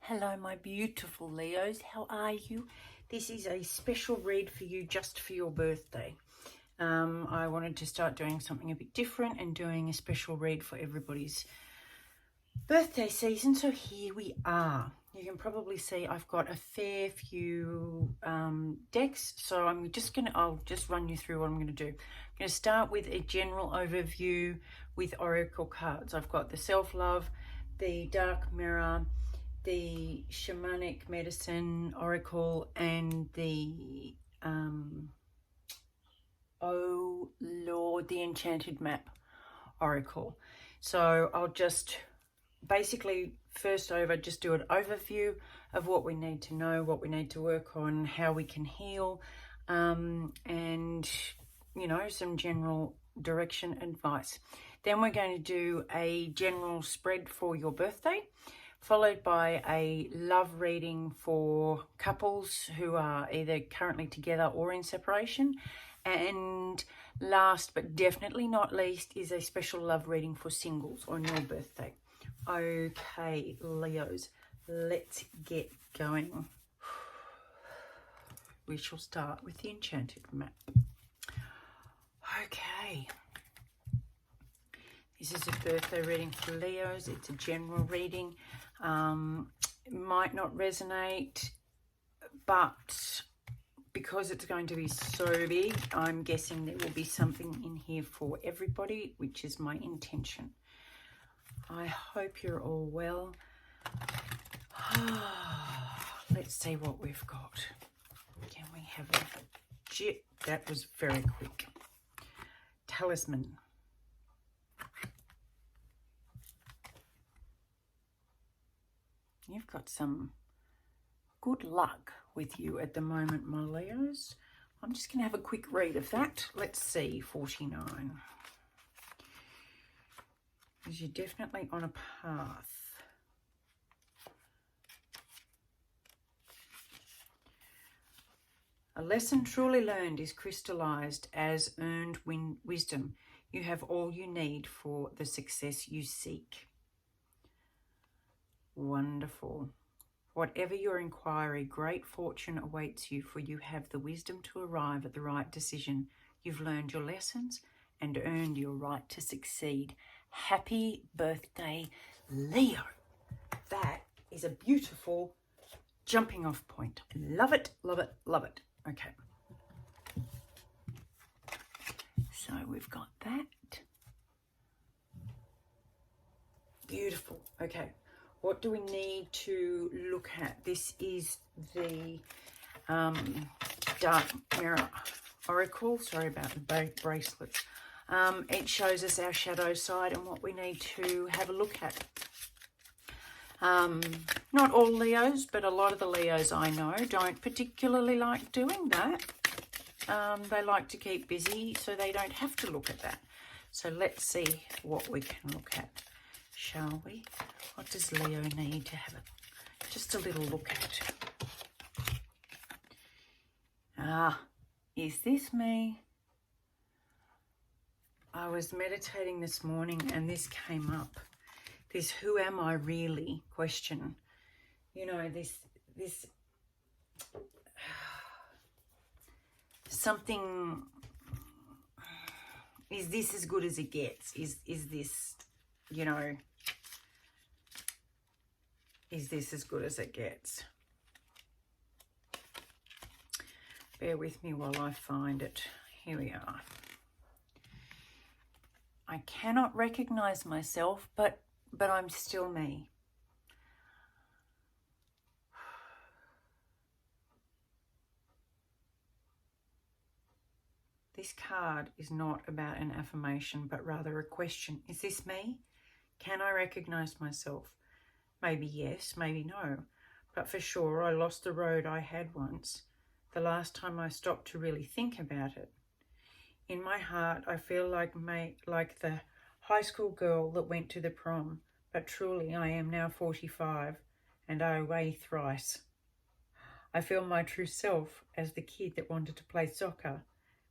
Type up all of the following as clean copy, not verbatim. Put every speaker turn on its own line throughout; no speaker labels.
Hello, my beautiful Leos. How are you? This is a special read for you just for your birthday. I wanted to start doing something a bit different and doing a special read for everybody's birthday season. So here we are. You can probably see I've got a fair few decks. So I'll just run you through what I'm going to do. I'm going to start with a general overview with oracle cards. I've got the self-love, the dark mirror, the shamanic medicine oracle, and the oh Lord, the enchanted map oracle. So I'll just basically just do an overview of what we need to know, what we need to work on, how we can heal, and some general direction advice. Then we're going to do a general spread for your birthday, followed by a love reading for couples who are either currently together or in separation. And last but definitely not least is a special love reading for singles on your birthday. Okay, Leos, let's get going. We shall start with the enchanted map. Okay. This is a birthday reading for Leos. It's a general reading. Might not resonate, but because it's going to be so big, I'm guessing there will be something in here for everybody, which is my intention. I hope you're all well. Let's see what we've got. Can we have a... That was very quick. Talisman. You've got some good luck with you at the moment, my Leos. I'm just going to have a quick read of that. Let's see, 49. Because you're definitely on a path. A lesson truly learned is crystallized as earned wisdom. You have all you need for the success you seek. Wonderful. Whatever your inquiry, great fortune awaits you, for you have the wisdom to arrive at the right decision. You've learned your lessons and earned your right to succeed. Happy birthday, Leo. That is a beautiful jumping off point. Love it, love it, love it. Okay. So we've got that. Beautiful. Okay. What do we need to look at? This is the dark mirror oracle. Sorry about the bracelets. It shows us our shadow side and what we need to have a look at. Not all Leos, but a lot of the Leos I know don't particularly like doing that. They like to keep busy, so they don't have to look at that. So let's see what we can look at, shall we? What does Leo need to have just a little look at? Is this me? I was meditating this morning and this came up. This who am I really question. You know, this something, is this as good as it gets? Is this, is this as good as it gets? Bear with me while I find it. Here we are. I cannot recognize myself, but I'm still me. This card is not about an affirmation, but rather a question. Is this me? Can I recognize myself? Maybe yes, maybe no. But for sure, I lost the road I had once, the last time I stopped to really think about it. In my heart, I feel like the high school girl that went to the prom, but truly I am now 45 and I weigh thrice. I feel my true self as the kid that wanted to play soccer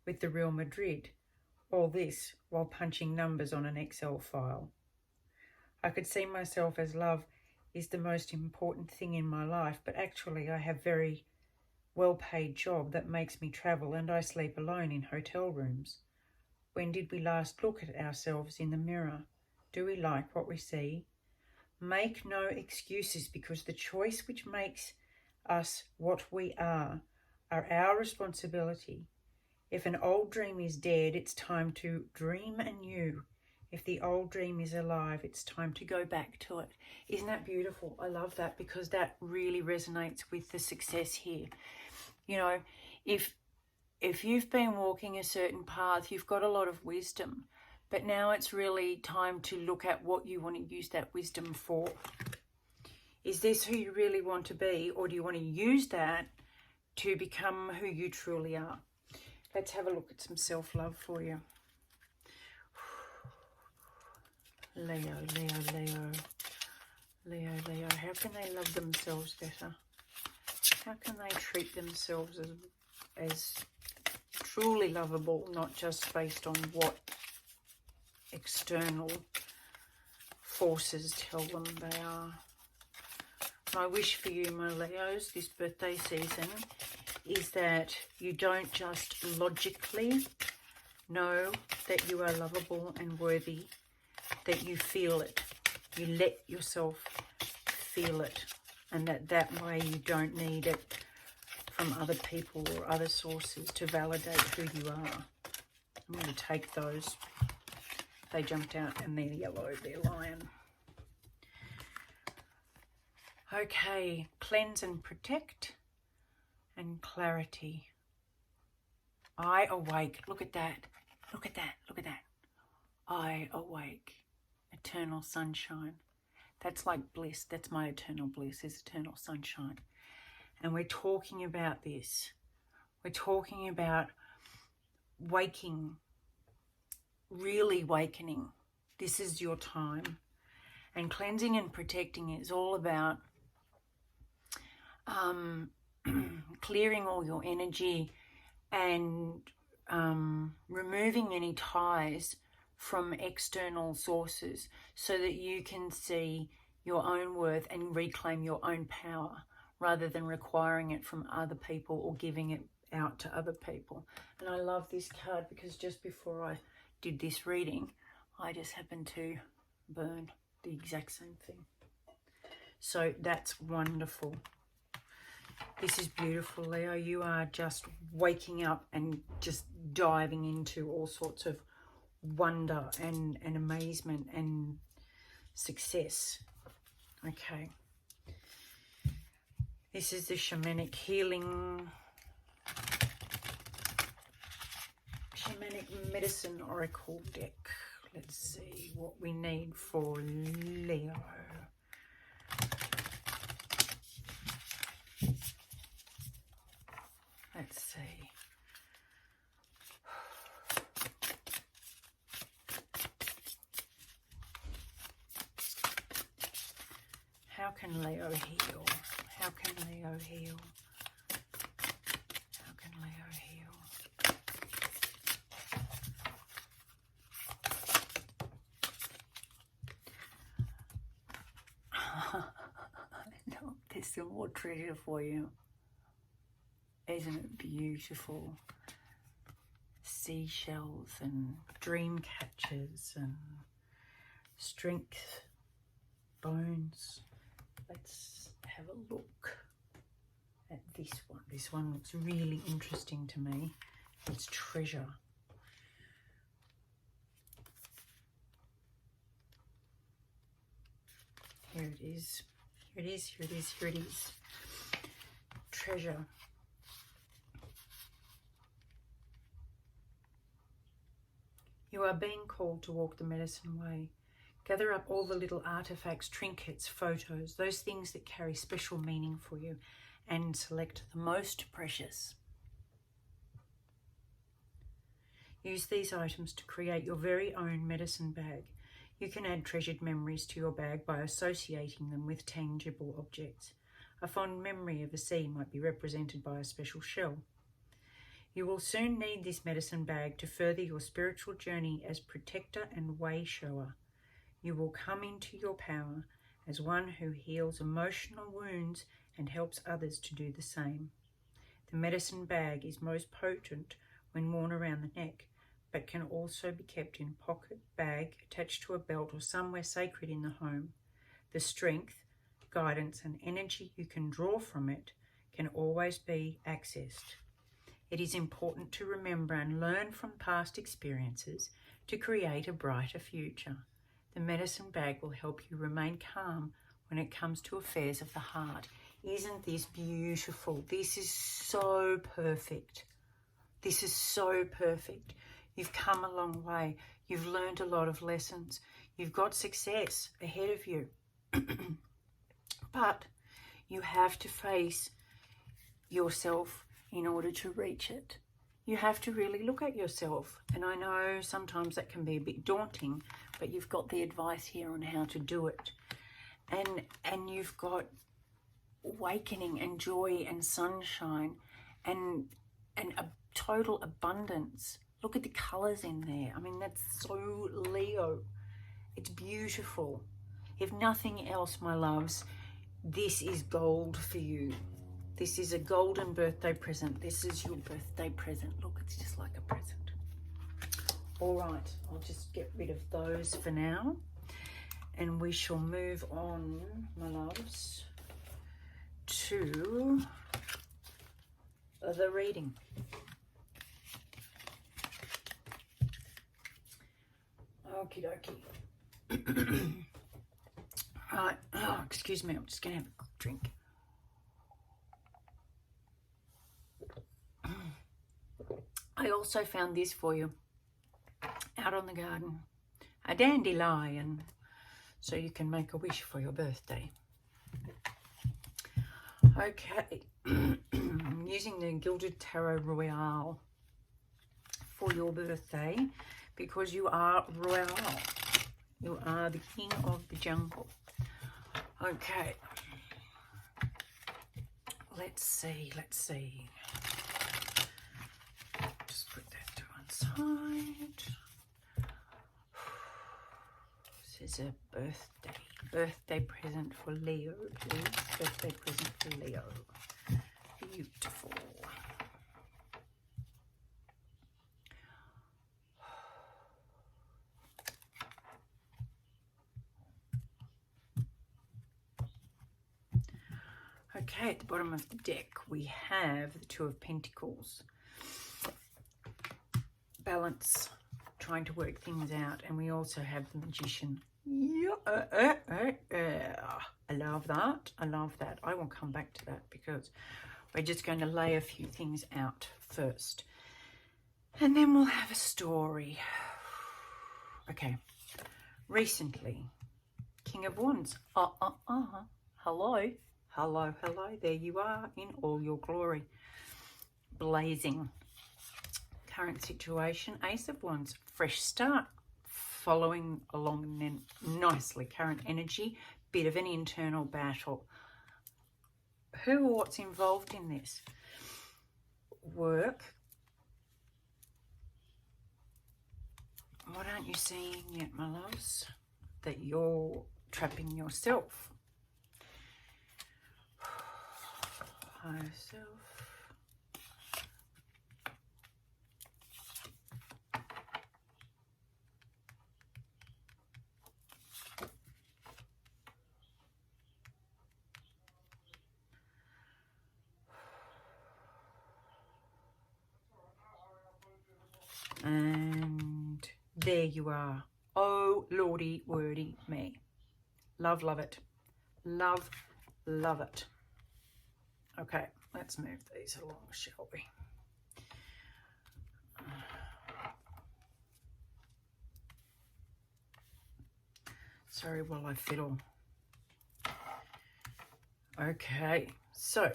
with the Real Madrid, all this while punching numbers on an Excel file. I could see myself as love is the most important thing in my life, but actually I have very well-paid job that makes me travel and I sleep alone in hotel rooms. When did we last look at ourselves in the mirror? Do we like what we see? Make no excuses, because the choice which makes us what we are our responsibility. If an old dream is dead, it's time to dream anew. If the old dream is alive, it's time to go back to it. Isn't that beautiful? I love that, because that really resonates with the success here. You know, if you've been walking a certain path, you've got a lot of wisdom, but now it's really time to look at what you want to use that wisdom for. Is this who you really want to be, or do you want to use that to become who you truly are? Let's have a look at some self-love for you. Leo, Leo, Leo. Leo, Leo. How can they love themselves better? How can they treat themselves as truly lovable, not just based on what external forces tell them they are? My wish for you, my Leos, this birthday season is that you don't just logically know that you are lovable and worthy, that you feel it. You let yourself feel it, and that way you don't need it from other people or other sources to validate who you are. I'm going to take those. They jumped out and they're yellow, they're lion. Okay, cleanse and protect and clarity. I awake. Look at that. Look at that. Look at that. I awake. Eternal sunshine. That's like bliss. That's my eternal bliss, is eternal sunshine. And we're talking about this. We're talking about waking, really awakening. This is your time. And cleansing and protecting is all about clearing all your energy and removing any ties from external sources so that you can see your own worth and reclaim your own power, rather than requiring it from other people or giving it out to other people. And I love this card because just before I did this reading, I just happened to burn the exact same thing. So that's wonderful. This is beautiful, Leo. You are just waking up and just diving into all sorts of wonder and amazement and success. Okay. This is the Shamanic Healing, Shamanic Medicine Oracle deck. Let's see what we need for Leo. Let's see. How can Leo heal? How can Leo heal? How can Leo heal? No, there's some more treasure for you. Isn't it beautiful? Seashells and dream catchers and strength bones. Let's have a look at this one. This one looks really interesting to me. It's treasure. Here it is. Here it is, here it is, here it is. Treasure. You are being called to walk the medicine way. Gather up all the little artifacts, trinkets, photos, those things that carry special meaning for you, and select the most precious. Use these items to create your very own medicine bag. You can add treasured memories to your bag by associating them with tangible objects. A fond memory of a sea might be represented by a special shell. You will soon need this medicine bag to further your spiritual journey as protector and way shower. You will come into your power as one who heals emotional wounds and helps others to do the same. The medicine bag is most potent when worn around the neck, but can also be kept in a pocket bag attached to a belt or somewhere sacred in the home. The strength, guidance, and energy you can draw from it can always be accessed. It is important to remember and learn from past experiences to create a brighter future. The medicine bag will help you remain calm when it comes to affairs of the heart. Isn't this beautiful? This is so perfect. This is so perfect. You've come a long way. You've learned a lot of lessons. You've got success ahead of you. But you have to face yourself in order to reach it. You have to really look at yourself. And I know sometimes that can be a bit daunting, but you've got the advice here on how to do it. And you've got awakening and joy and sunshine and a total abundance. Look at the colours in there. I mean, that's so Leo. It's beautiful. If nothing else, my loves, this is gold for you. This is a golden birthday present. This is your birthday present. Look, it's just like a present. All right, I'll just get rid of those for now. And we shall move on, my loves, to the reading. Okie dokie. Right. Oh, excuse me. I'm just going to have a quick drink. I also found this for you out on the garden. A dandelion. So you can make a wish for your birthday. Okay. I'm using the Gilded Tarot Royale for your birthday because you are royal. You are the king of the jungle. Okay. Let's see. Just put that to one side. This is a birthday present for Leo, please. Birthday present for Leo. Beautiful. Okay, at the bottom of the deck we have the Two of Pentacles. Balance, trying to work things out, and we also have the Magician. Yeah, I love that. I will come back to that because we're just going to lay a few things out first. And then we'll have a story. Okay. Recently, King of Wands. Hello. There you are in all your glory. Blazing. Current situation, Ace of Wands. Fresh start. Following along nicely. Current energy, bit of an internal battle. Who or what's involved in this? Work. What aren't you seeing yet, my loves? That you're trapping yourself. Higher self. And there you are. Oh, lordy wordy me. Love it. Love it. Okay, let's move these along, shall we? Sorry while I fiddle. Okay, so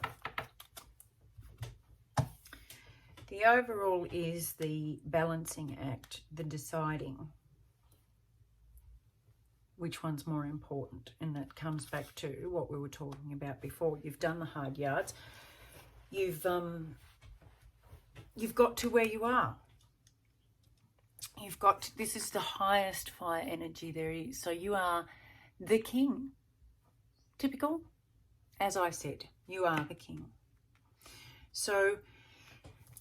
the overall is the balancing act, the deciding which one's more important, and that comes back to what we were talking about before. You've done the hard yards. You've got to where you are. You've got to, this is the highest fire energy there is. So you are the king. Typical, as I said, you are the king. So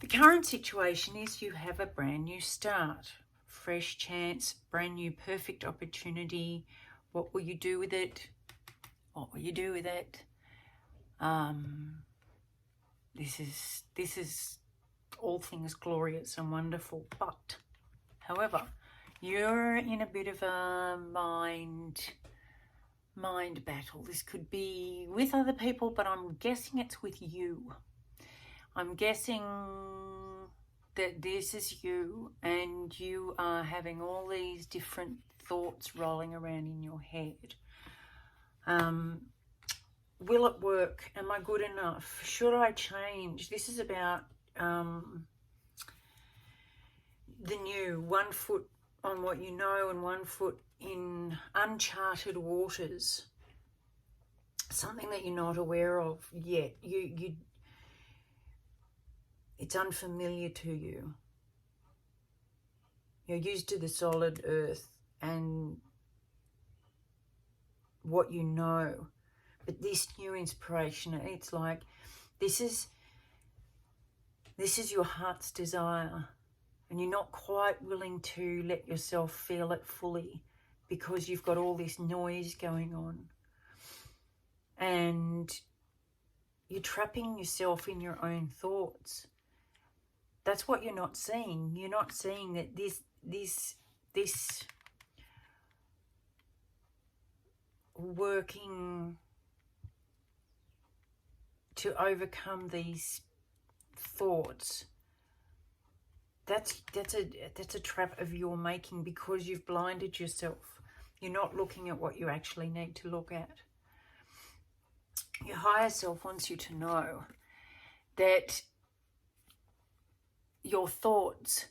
the current situation is you have a brand new start, fresh chance, brand new perfect opportunity. What will you do with it? What will you do with it? This is all things glorious and wonderful, but however, you're in a bit of a mind battle. This could be with other people, but I'm guessing it's with you. I'm guessing that this is you, and you are having all these different thoughts rolling around in your head. Will it work? Am I good enough? Should I change? This is about the new, 1 foot on what you know and 1 foot in uncharted waters. Something that you're not aware of yet. It's unfamiliar to you. You're used to the solid earth and what you know. But this new inspiration, it's like this is your heart's desire, and you're not quite willing to let yourself feel it fully because you've got all this noise going on. And you're trapping yourself in your own thoughts. That's what you're not seeing. You're not seeing that this working to overcome these thoughts, that's a trap of your making, because you've blinded yourself. You're not looking at what you actually need to look at. Your higher self wants you to know that your thoughts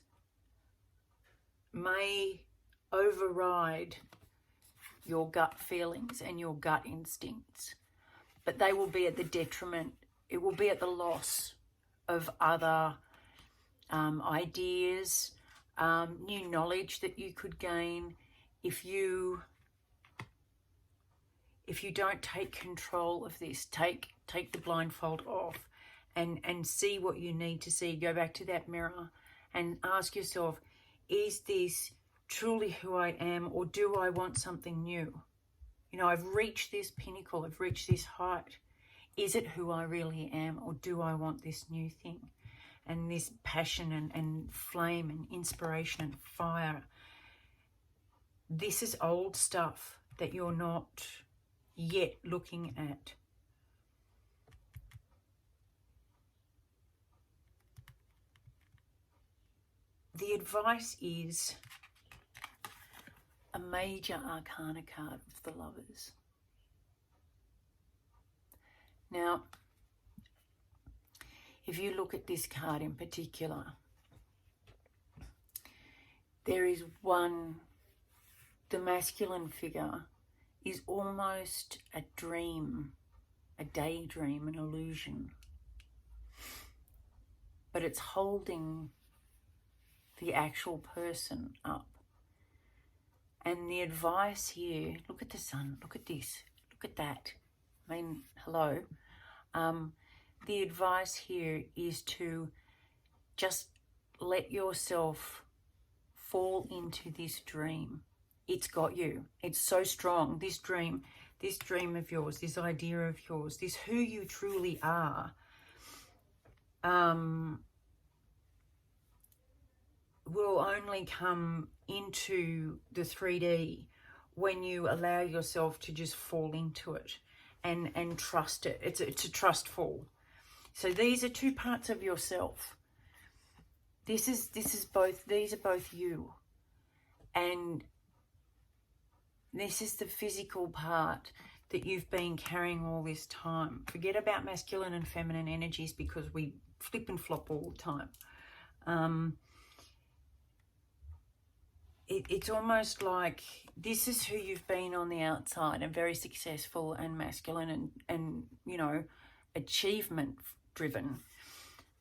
may override your gut feelings and your gut instincts, but they will be at the detriment. It will be at the loss of other ideas, new knowledge that you could gain if you don't take control of this. Take the blindfold off and see what you need to see. Go back to that mirror and ask yourself, is this truly who I am, or do I want something new? You know, I've reached this pinnacle, I've reached this height. Is it who I really am, or do I want this new thing? And this passion and flame and inspiration and fire. This is old stuff that you're not yet looking at. The advice is a major arcana card of the Lovers. Now, if you look at this card in particular, there is one, the masculine figure is almost a dream, a daydream, an illusion. But it's holding the actual person up. And the advice here, look at the sun, look at this, look at that. I mean, hello. The advice here is to just let yourself fall into this dream. It's got you. It's so strong. This dream of yours, this idea of yours, this who you truly are, will only come into the 3D when you allow yourself to just fall into it and trust it. It's a trust fall. So these are two parts of yourself. These are both you. And this is the physical part that you've been carrying all this time. Forget about masculine and feminine energies, because we flip and flop all the time. It's almost like this is who you've been on the outside, and very successful and masculine and you know, achievement driven.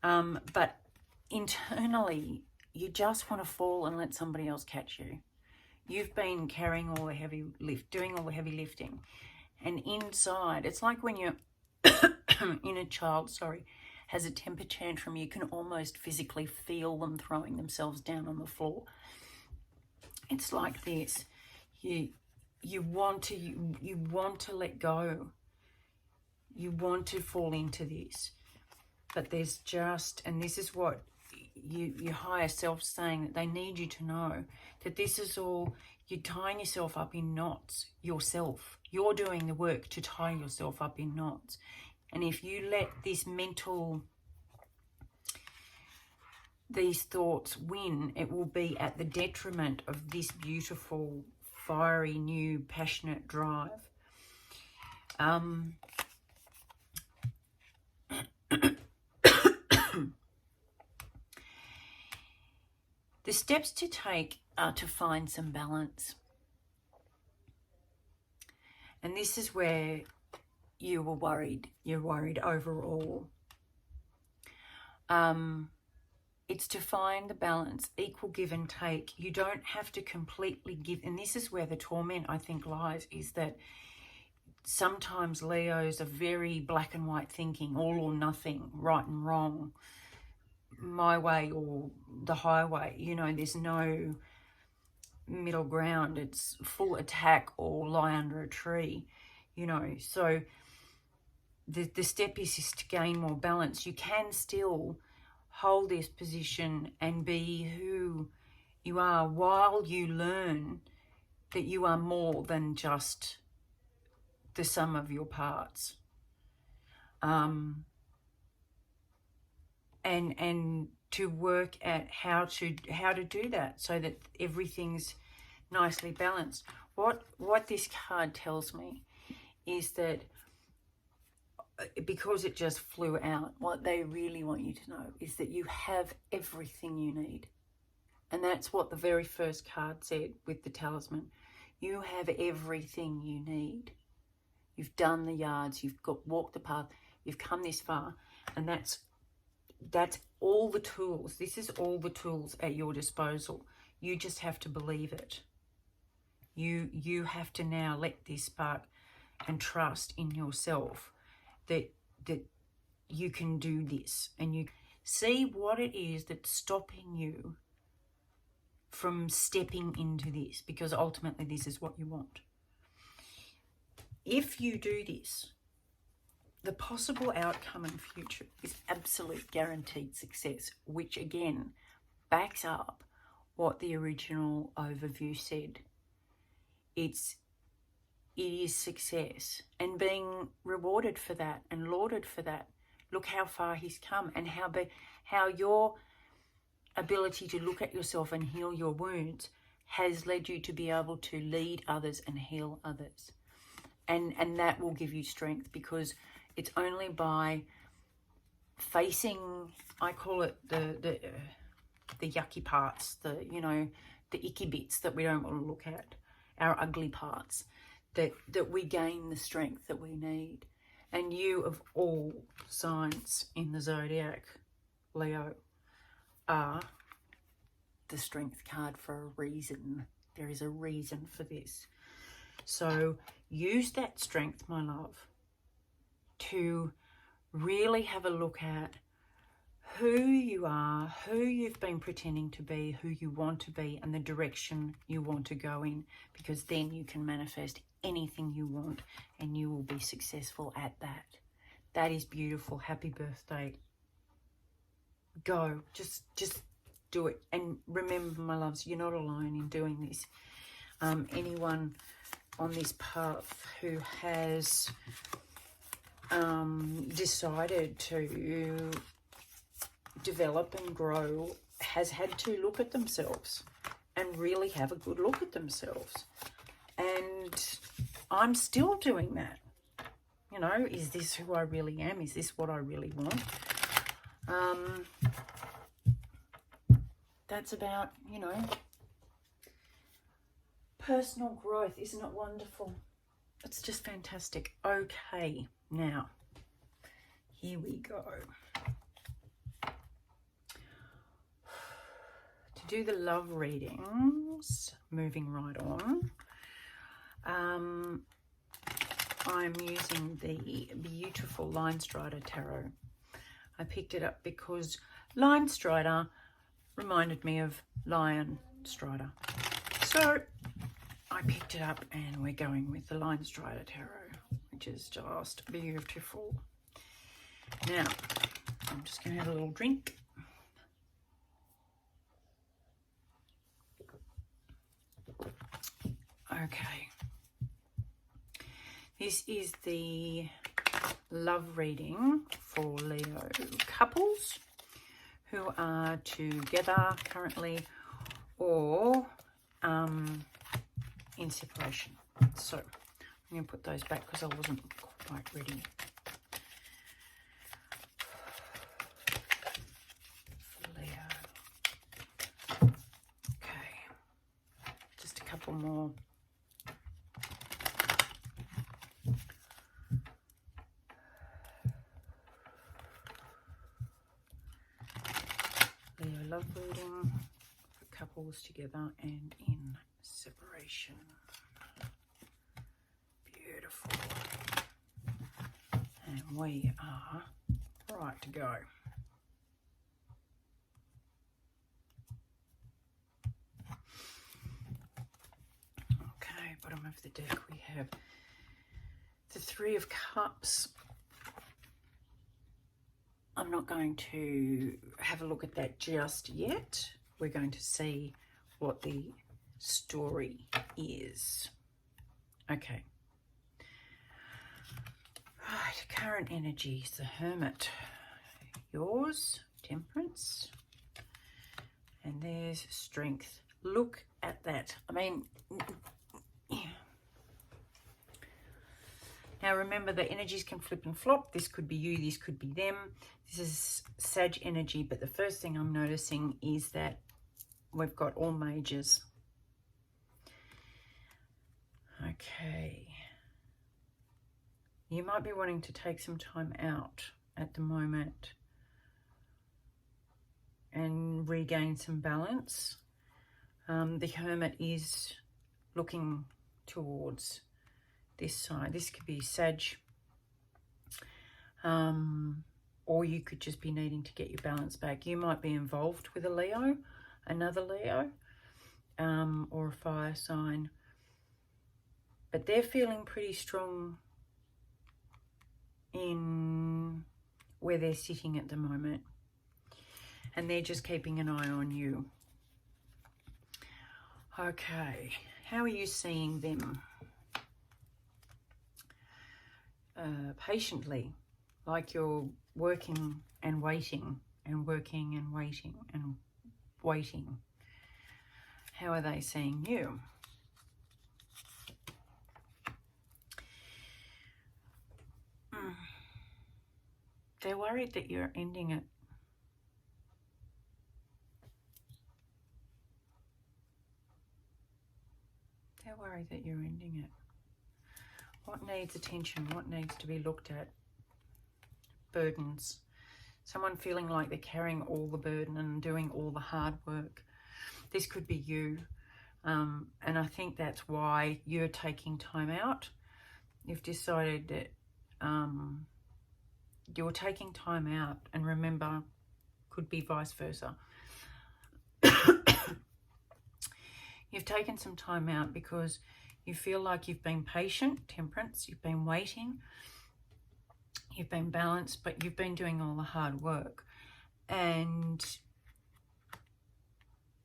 But internally, you just want to fall and let somebody else catch you. You've been carrying all the heavy lift, doing all the heavy lifting. And inside, it's like when your inner child, has a temper tantrum, you can almost physically feel them throwing themselves down on the floor. It's like this. You want to let go. You want to fall into this. But there's just, and this is what your higher self's saying, that they need you to know that this is all, you're tying yourself up in knots yourself. You're doing the work to tie yourself up in knots. And if you let this these thoughts win, it will be at the detriment of this beautiful, fiery, new, passionate drive. The steps to take are to find some balance. And this is where you were worried. You're worried overall. It's to find the balance, equal give and take. You don't have to completely give. And this is where the torment, I think, lies, is that sometimes Leos are very black and white thinking, all or nothing, right and wrong, my way or the highway. You know, there's no middle ground. It's full attack or lie under a tree, you know. So the step is to gain more balance. You can still hold this position and be who you are while you learn that you are more than just the sum of your parts. And to work at how to do that so that everything's nicely balanced. What this card tells me is that, because it just flew out, what they really want you to know is that you have everything you need. And that's what the very first card said with the talisman. You have everything you need. You've done the yards, you've walked the path, you've come this far, and that's all the tools. This is all the tools at your disposal. You just have to believe it. You have to now let this spark and trust in yourself that you can do this, and you see what it is that's stopping you from stepping into this, because ultimately this is what you want. If you do this, the possible outcome and future is absolute guaranteed success, which again backs up what the original overview said. It is success, and being rewarded for that and lauded for that. Look how far he's come, and how your ability to look at yourself and heal your wounds has led you to be able to lead others and heal others. And that will give you strength, because it's only by facing, I call it the yucky parts, the icky bits that we don't want to look at, our ugly parts, that we gain the strength that we need. And you, of all signs in the zodiac, Leo, are the strength card for a reason. There is a reason for this. So use that strength, my love, to really have a look at who you are, who you've been pretending to be, who you want to be, and the direction you want to go in, because then you can manifest anything you want and you will be successful at that. That is beautiful. Happy birthday. Go. Just do it. And remember, my loves, you're not alone in doing this. Anyone on this path who has decided to develop and grow has had to look at themselves and really have a good look at themselves. And I'm still doing that. You know, is this who I really am? Is this what I really want? That's about, personal growth. Isn't it wonderful? It's just fantastic. Okay, now, here we go. To do the love readings, moving right on. I'm using the beautiful Line Strider Tarot. I picked it up because Line Strider reminded me of Lion Strider. So I picked it up and we're going with the Line Strider Tarot, which is just beautiful. Now, I'm just going to have a little drink. Okay. This is the love reading for Leo couples who are together currently or in separation. So I'm going to put those back because I wasn't quite ready. For Leo. Okay. Just a couple more. Leo love reading for couples together and in separation. Beautiful. And we are right to go. Okay, bottom of the deck we have the Three of Cups. I'm not going to have a look at that just yet. We're going to see what the story is. Okay. Right, current energies, the Hermit. Yours, Temperance. And there's Strength. Look at that. I mean, now remember, the energies can flip and flop. This could be you, this could be them. This is Sag energy, but the first thing I'm noticing is that we've got all majors. Okay. You might be wanting to take some time out at the moment and regain some balance. The Hermit is looking towards this side. This could be Sag, or you could just be needing to get your balance back. You might be involved with a Leo, another Leo, or a fire sign, but they're feeling pretty strong in where they're sitting at the moment, and they're just keeping an eye on you. Okay, how are you seeing them? Patiently, like you're working and waiting and working and waiting and waiting. How are they seeing you? They're worried that you're ending it. They're worried that you're ending it. What needs attention? What needs to be looked at? Burdens. Someone feeling like they're carrying all the burden and doing all the hard work. This could be you. And I think that's why you're taking time out. You've decided that you're taking time out. And remember, could be vice versa. You've taken some time out because you feel like you've been patient, Temperance, you've been waiting, you've been balanced, but you've been doing all the hard work. And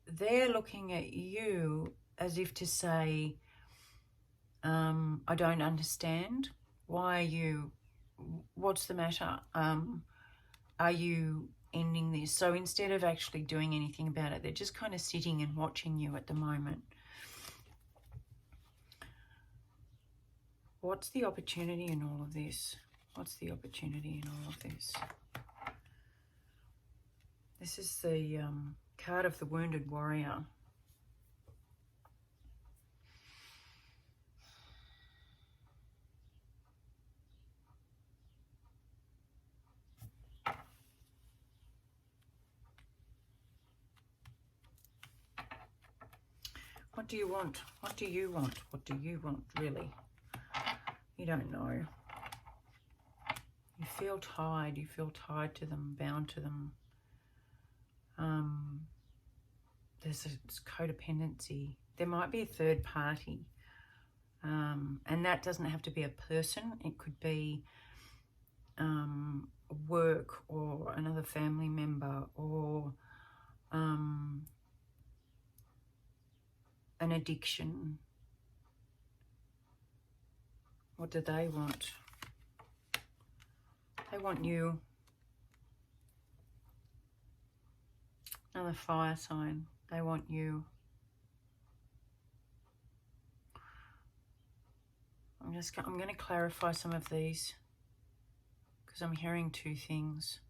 they're looking at you as if to say, I don't understand. Why are you, what's the matter? Are you ending this? So instead of actually doing anything about it, they're just kind of sitting and watching you at the moment. What's the opportunity in all of this? What's the opportunity in all of this? This is the card of the Wounded Warrior. What do you want? What do you want? What do you want, really? You don't know. You feel tied. You feel tied to them, bound to them. There's a codependency. There might be a third party. And that doesn't have to be a person. It could be work or another family member or an addiction. What do they want? They want you. Another fire sign. They want you. I'm going to clarify some of these because I'm hearing two things.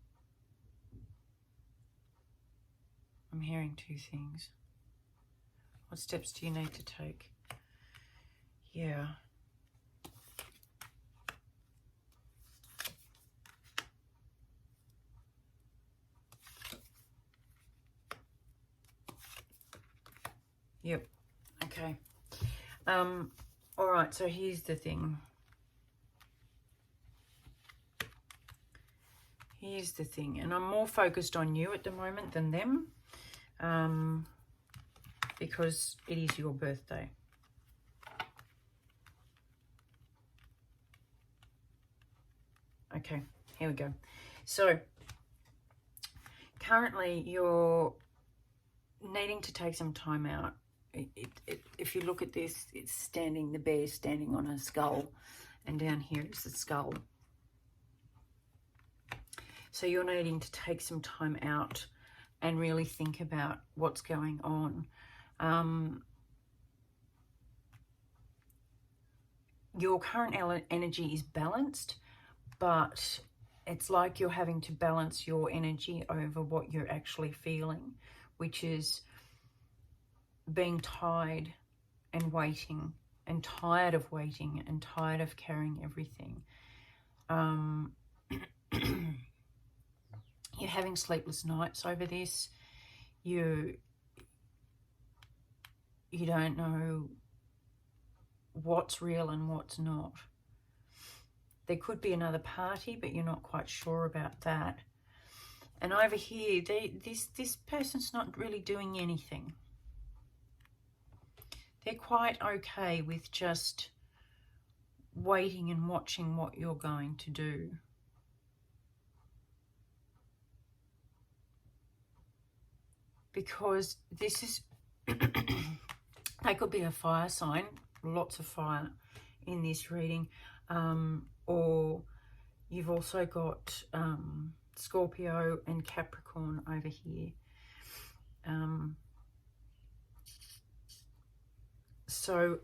I'm hearing two things. What steps do you need to take? Yeah. Yep. Okay. All right, so here's the thing. Here's the thing, and I'm more focused on you at the moment than them, because it is your birthday. Okay, here we go. So, currently you're needing to take some time out. If you look at this, it's the bear standing on a skull, and down here is the skull. So you're needing to take some time out and really think about what's going on. Your current energy is balanced, but it's like you're having to balance your energy over what you're actually feeling, which is being tied and waiting and tired of waiting and tired of carrying everything. You're having sleepless nights over this. You don't know what's real and what's not. There could be another party, but you're not quite sure about that. And over here, this person's not really doing anything. They're quite okay with just waiting and watching what you're going to do. Because this is, they could be a fire sign, lots of fire in this reading, or you've also got Scorpio and Capricorn over here. So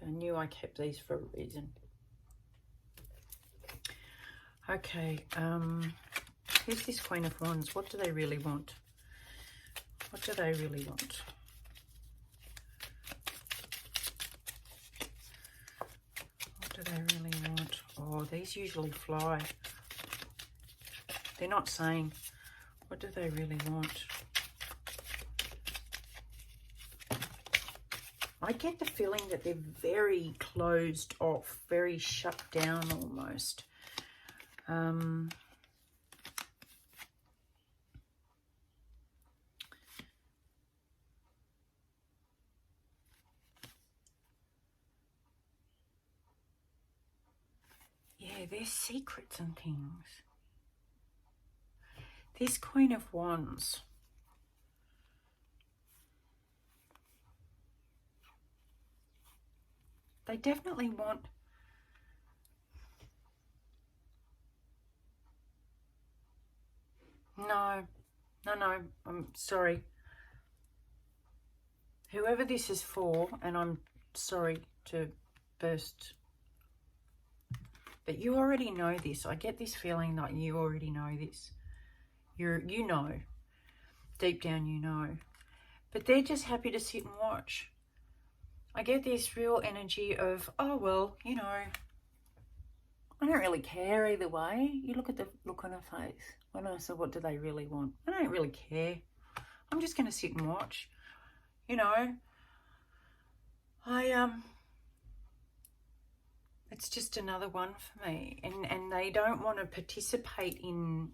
I knew I kept these for a reason. Okay, here's this Queen of Wands. What do they really want? What do they really want? What do they really want? Oh, these usually fly. They're not saying. What do they really want? I get the feeling that they're very closed off, very shut down almost. Yeah, there's secrets and things. This Queen of Wands. They definitely want... No, I'm sorry. Whoever this is for, and I'm sorry to burst, but you already know this. I get this feeling that you already know this. You know. Deep down you know. But they're just happy to sit and watch. I get this real energy of, oh, well, you know, I don't really care either way. You look at the look on her face. When I said, what do they really want? I don't really care. I'm just going to sit and watch. You know, It's just another one for me. And they don't want to participate in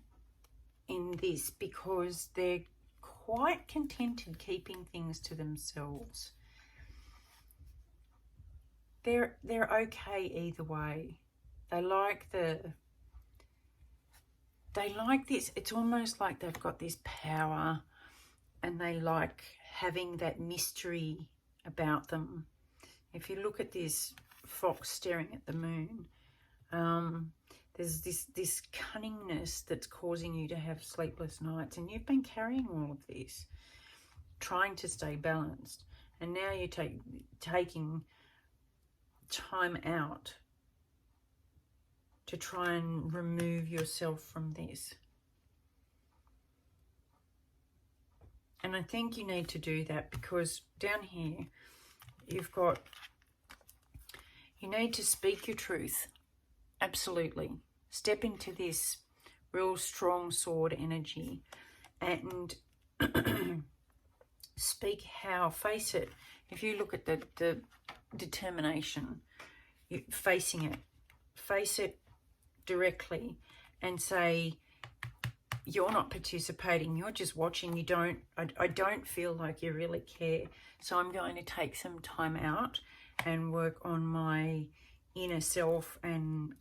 this because they're quite contented keeping things to themselves. They're okay either way. They like this. It's almost like they've got this power, and they like having that mystery about them. If you look at this fox staring at the moon, there's this cunningness that's causing you to have sleepless nights, and you've been carrying all of this, trying to stay balanced, and now you're taking time out to try and remove yourself from this. And I think you need to do that because down here you need to speak your truth. Absolutely. Step into this real strong sword energy and speak how, face it. If you look at the determination, face it directly and say, you're not participating, you're just watching. I don't feel like you really care, so I'm going to take some time out and work on my inner self and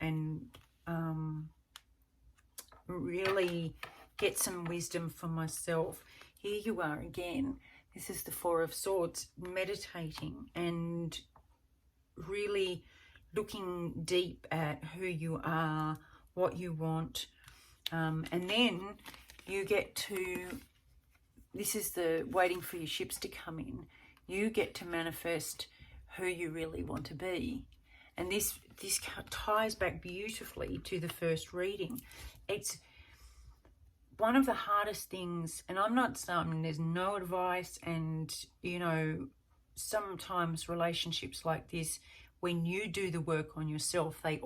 really get some wisdom for myself. Here you are again. This is the Four of Swords, meditating and really looking deep at who you are, what you want, and then you get to, this is the waiting for your ships to come in. You get to manifest who you really want to be. And this ties back beautifully to the first reading. It's one of the hardest things, and I'm not saying there's no advice, and you know, sometimes relationships like this, when you do the work on yourself, they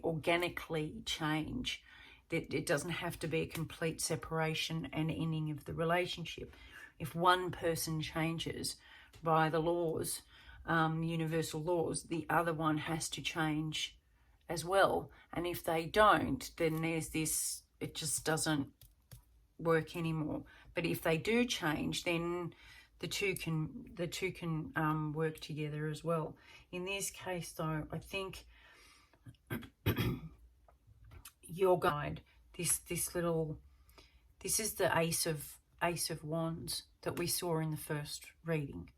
organically change. It doesn't have to be a complete separation and ending of the relationship. If one person changes by the laws, universal laws, the other one has to change as well. And if they don't, then there's this, it just doesn't work anymore. But if they do change, then the two can work together as well. In this case, though, I think your guide, this is the Ace of Wands that we saw in the first reading.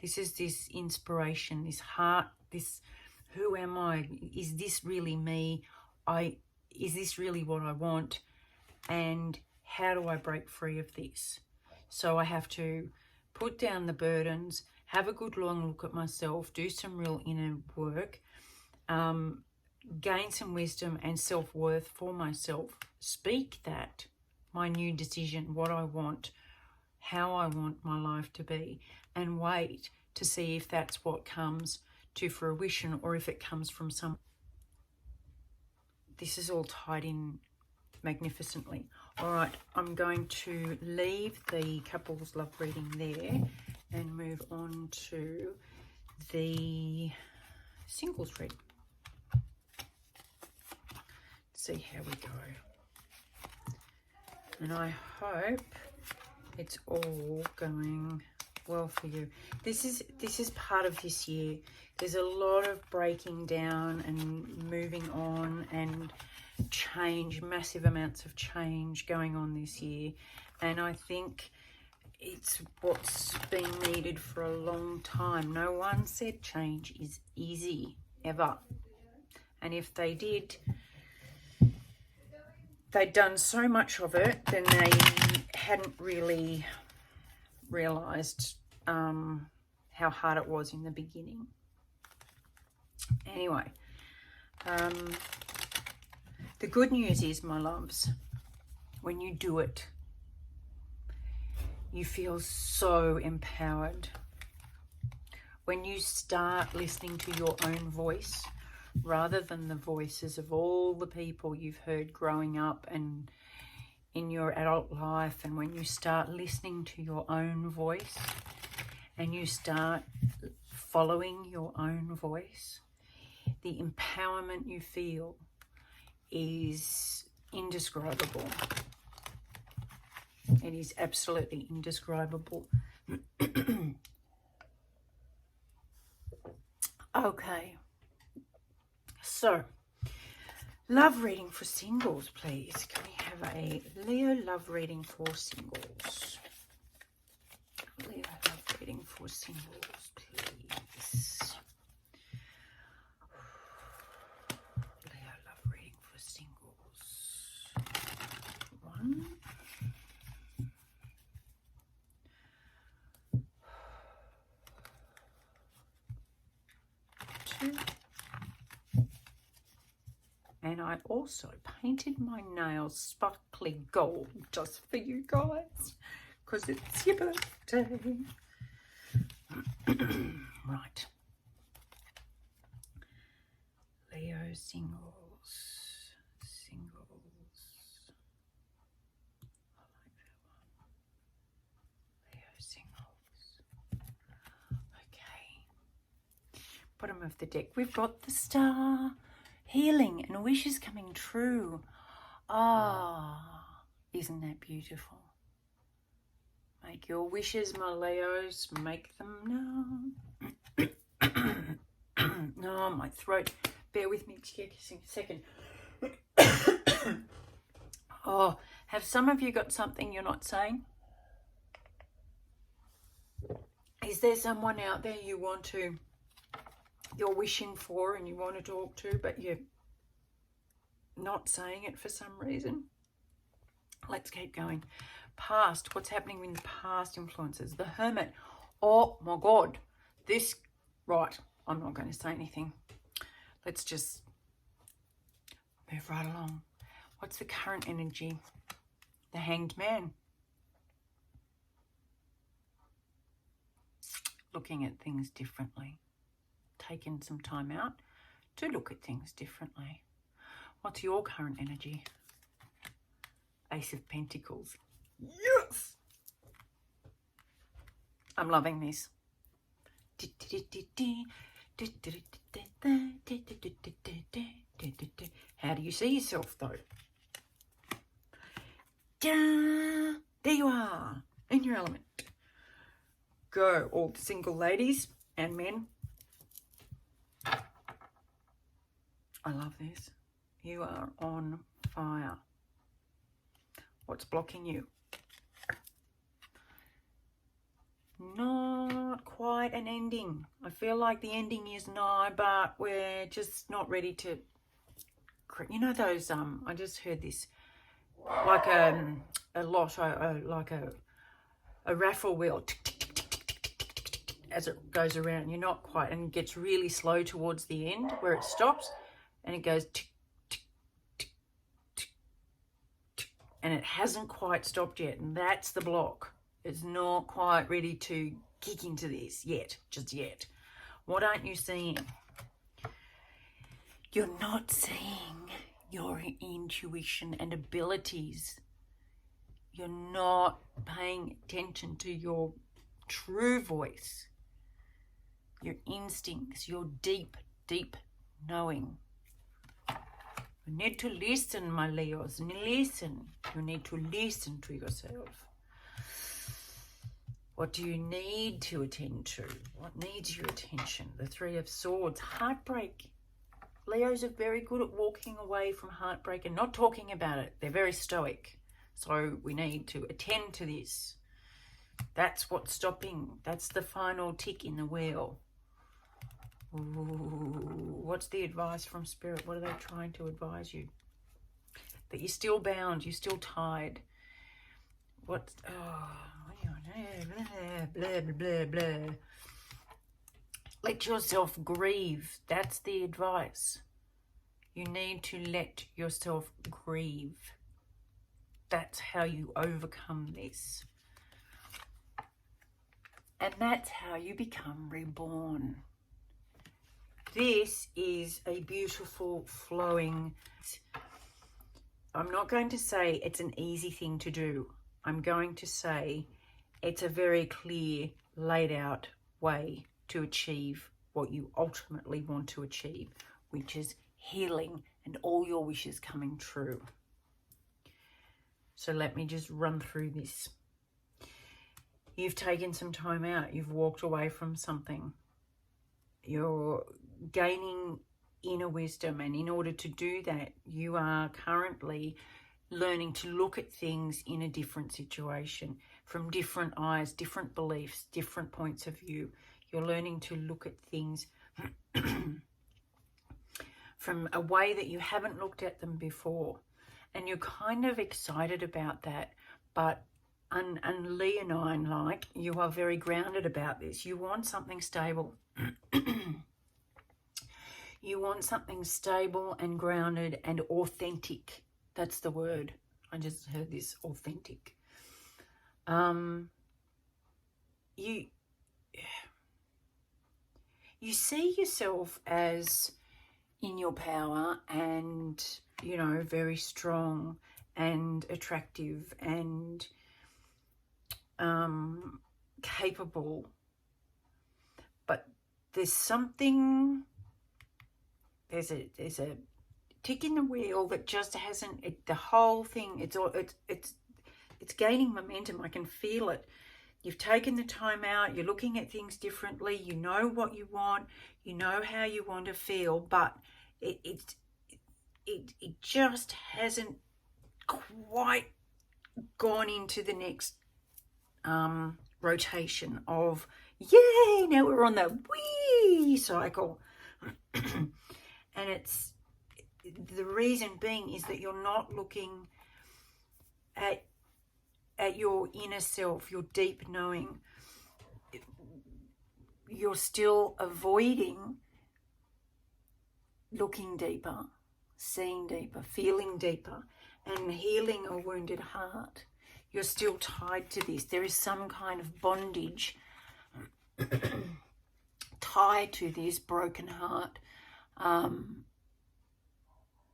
This is this inspiration, this heart, this, who am I? Is this really me? Is this really what I want? And how do I break free of this? So I have to put down the burdens, have a good long look at myself, do some real inner work, gain some wisdom and self-worth for myself, speak that, my new decision, what I want, how I want my life to be, and wait to see if that's what comes to fruition or if it comes from some. This is all tied in magnificently. All right, I'm going to leave the couples love reading there and move on to the singles reading. See how we go. And I hope it's all going well for you. This is part of this year. There's a lot of breaking down and moving on and change, massive amounts of change going on this year. And I think it's what's been needed for a long time. No one said change is easy, ever. And if they did, they'd done so much of it, then they hadn't really realised how hard it was in the beginning. Anyway, the good news is, my loves, when you do it, you feel so empowered. When you start listening to your own voice, rather than the voices of all the people you've heard growing up and in your adult life, and when you start listening to your own voice and you start following your own voice, the empowerment you feel is indescribable. It is absolutely indescribable. Okay. So, love reading for singles, please. Can we have a Leo love reading for singles? Leo love reading for singles, please. Leo love reading for singles. 1. 2. And I also painted my nails sparkly gold just for you guys, because it's your birthday. Right. Leo singles. Singles. I like that one. Leo singles. Okay. Bottom of the deck, we've got the star. Healing and wishes coming true. Ah, isn't that beautiful? Make your wishes, my Leos. Make them now. Oh, my throat. Bear with me a second. Oh, have some of you got something you're not saying? Is there someone out there you're wishing for and you want to talk to, but you're not saying it for some reason? Let's keep going. Past, what's happening in the past influences? The Hermit. Oh my God. Right, I'm not going to say anything. Let's just move right along. What's the current energy? The Hanged Man. Looking at things differently. Taking some time out to look at things differently. What's your current energy? Ace of Pentacles. Yes! I'm loving this. How do you see yourself though? There you are, in your element. Go, all the single ladies and men. I love this. You are on fire. What's blocking you? Not quite an ending. I feel like the ending is nigh, but we're just not ready to. You know those, I just heard this, like a lotto, like a raffle wheel, tick, tick, tick, tick, tick, tick, tick, tick, tick, as it goes around. You're not quite, and it gets really slow towards the end where it stops, and it goes tick, tick, tick, tick, tick, and it hasn't quite stopped yet, and that's the block. It's not quite ready to kick into this yet, just yet. What aren't you seeing? You're not seeing your intuition and abilities. You're not paying attention to your true voice, your instincts, your deep, deep knowing. You need to listen, my Leos. Listen. You need to listen to yourself. What do you need to attend to? What needs your attention? The Three of Swords. Heartbreak. Leos are very good at walking away from heartbreak and not talking about it. They're very stoic. So we need to attend to this. That's what's stopping. That's the final tick in the wheel. Ooh, what's the advice from Spirit? What are they trying to advise you? That you're still bound. You're still tied. What? Oh, blah, blah, blah, blah. Let yourself grieve. That's the advice. You need to let yourself grieve. That's how you overcome this. And that's how you become reborn. This is a beautiful, flowing... I'm not going to say it's an easy thing to do. I'm going to say it's a very clear, laid out way to achieve what you ultimately want to achieve which is healing and all your wishes coming true. So let me just run through this. You've taken some time out. You've walked away from something. You're gaining inner wisdom, and in order to do that, you are currently learning to look at things in a different situation, from different eyes, different beliefs, different points of view. You're learning to look at things from a way that you haven't looked at them before. And you're kind of excited about that, but leonine, like, you are very grounded about this. You want something stable. You want something stable and grounded and authentic. That's the word. I just heard this, authentic. You see yourself as in your power and, you know, very strong and attractive and capable. But there's something, there's a tick in the wheel that just hasn't, the whole thing, it's gaining momentum. I can feel it. You've taken the time out, you're looking at things differently, you know what you want, you know how you want to feel, but it just hasn't quite gone into the next rotation of, yay, now we're on the wee cycle. And it's, the reason being is that you're not looking at your inner self, your deep knowing. You're still avoiding looking deeper, seeing deeper, feeling deeper, and healing a wounded heart. You're still tied to this. There is some kind of bondage tied to this broken heart,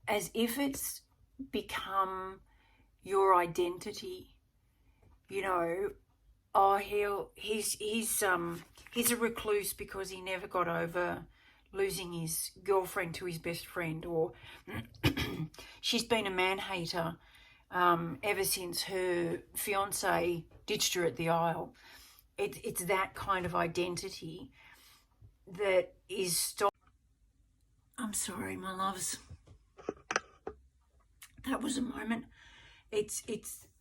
as if it's become your identity. You know, oh, he's a recluse because he never got over losing his girlfriend to his best friend, or she's been a man-hater ever since her fiance ditched her at the aisle. It's that kind of identity that is I'm sorry, my loves. That was a moment. It's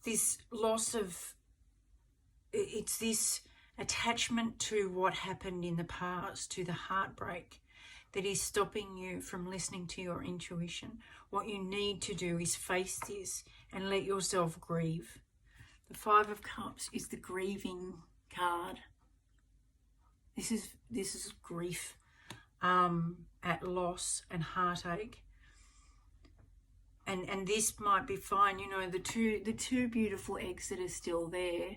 this loss of, it's this attachment to what happened in the past, to the heartbreak, that is stopping you from listening to your intuition. What you need to do is face this and let yourself grieve. The Five of Cups is the grieving card. This is grief at loss and heartache. And this might be fine, you know, the two beautiful eggs that are still there,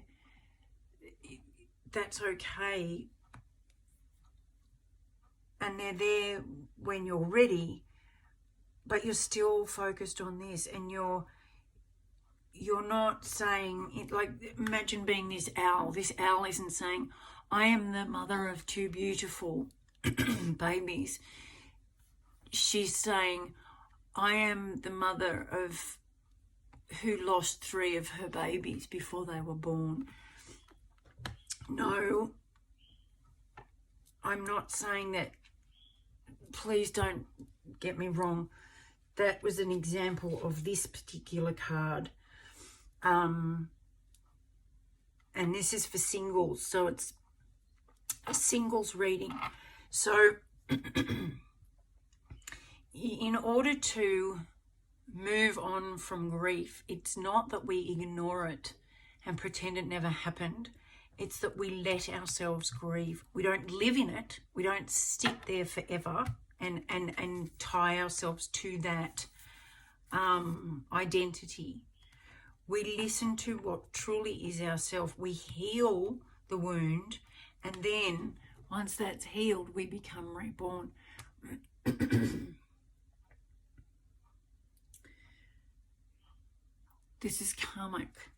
that's okay. And they're there when you're ready, but you're still focused on this, and you're not saying, like, imagine being this owl. This owl isn't saying, I am the mother of two beautiful babies. She's saying, I am the mother of who lost 3 of her babies before they were born. No, I'm not saying that. Please don't get me wrong. That was an example of this particular card. And this is for singles, so it's a singles reading. So in order to move on from grief, it's not that we ignore it and pretend it never happened. It's that we let ourselves grieve. We don't live in it. We don't sit there forever and tie ourselves to that identity. We listen to what truly is ourself. We heal the wound, and then once that's healed, we become reborn. This is karmic.